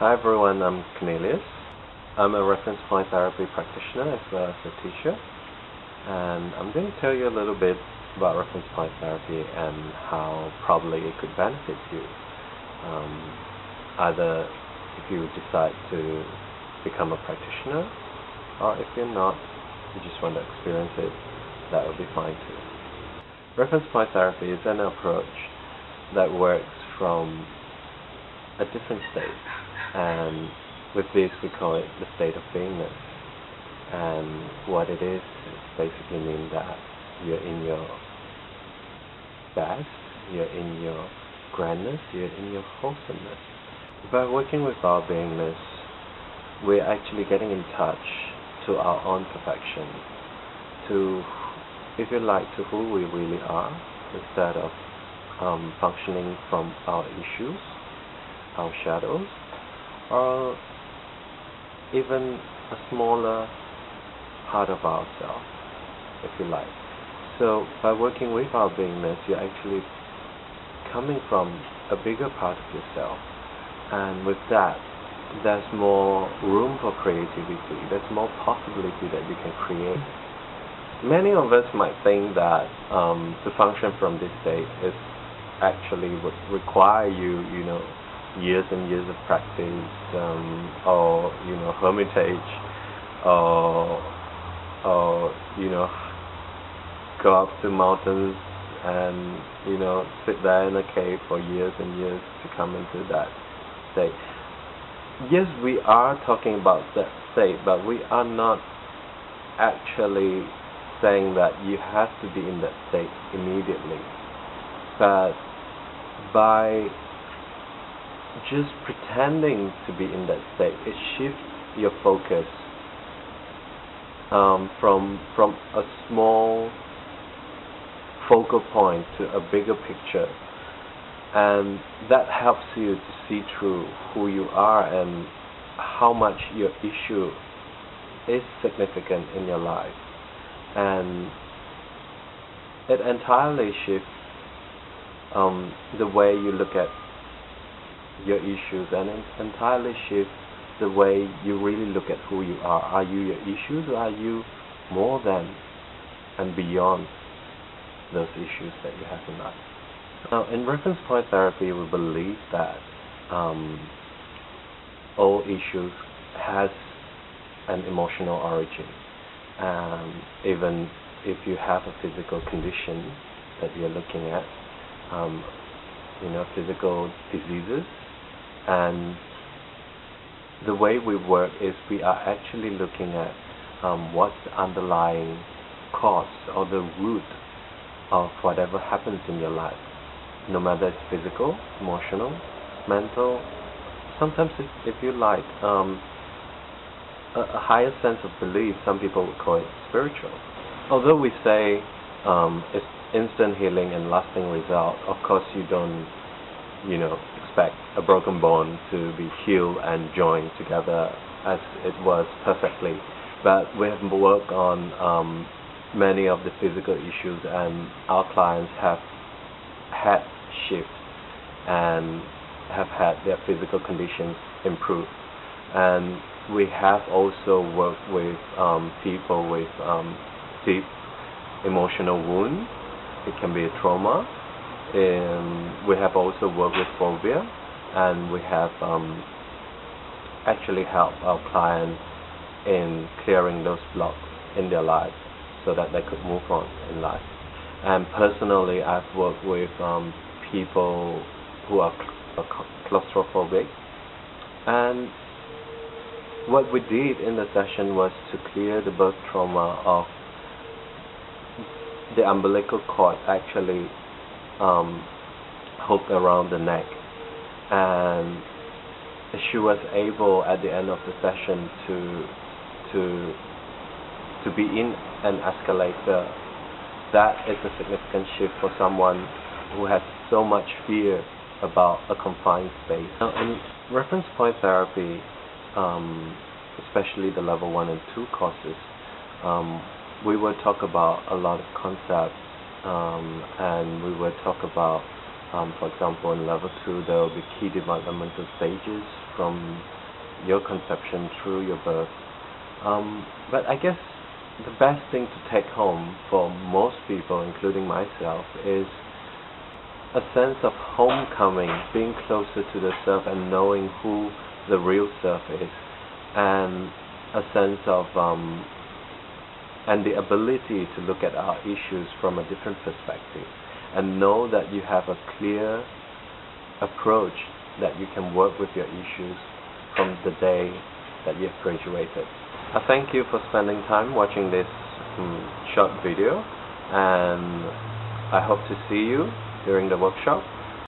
Hi everyone, I'm Cornelius. I'm a reference point therapy practitioner as well as a teacher, and I'm going to tell you a little bit about reference point therapy and how probably it could benefit you. Either if you decide to become a practitioner, or if you're not, you just want to experience it, that would be fine too. Reference point therapy is an approach that works from a different state, and with this we call it the state of beingness. And what it is basically mean that you're in your best, you're in your grandness, you're in your wholesomeness. By working with our beingness, we're actually getting in touch to our own perfection, to, if you like, to who we really are, instead of functioning from our issues, our shadows, or even a smaller part of ourselves, if you like. So by working with our beingness, you're actually coming from a bigger part of yourself, and with that, there's more room for creativity, there's more possibility that you can create. Many of us might think that to function from this state is actually would require you know, years and years of practice, or hermitage, or go up to mountains and sit there in a cave for years and years to come into that state. Yes, we are talking about that state, but we are not actually saying that you have to be in that state immediately. But by just pretending to be in that state, it shifts your focus from a small focal point to a bigger picture, and that helps you to see through who you are and how much your issue is significant in your life. And it entirely shifts the way you look at your issues, and it entirely shifts the way you really look at who you are. Are you your issues, or are you more than and beyond those issues that you have in life? Now, in reference point therapy, we believe that all issues has an emotional origin. Even if you have a physical condition that you're looking at, physical diseases, and the way we work is we are actually looking at what's the underlying cause or the root of whatever happens in your life, no matter it's physical, emotional, mental, sometimes if you like, a higher sense of belief. Some people would call it spiritual. Although we say it's instant healing and lasting result, of course you don't expect a broken bone to be healed and joined together as it was perfectly. But we have worked on many of the physical issues, and our clients have had shifts and have had their physical conditions improved. And we have also worked with people with deep emotional wounds. It can be a trauma. We have also worked with phobia, and we have actually helped our clients in clearing those blocks in their lives so that they could move on in life. And personally, I've worked with people who are claustrophobic, and what we did in the session was to clear the birth trauma of the umbilical cord actually hooked around the neck, and she was able at the end of the session to be in an escalator. That is a significant shift for someone who has so much fear about a confined space. Now, in reference point therapy, especially the level 1 and 2 courses, we will talk about a lot of concepts, and we will talk about For example, in level 2, there will be key developmental stages from your conception through your birth. But I guess the best thing to take home for most people, including myself, is a sense of homecoming, being closer to the self and knowing who the real self is, and a sense of and the ability to look at our issues from a different perspective and know that you have a clear approach that you can work with your issues from the day that you've graduated. I thank you for spending time watching this short video, and I hope to see you during the workshop.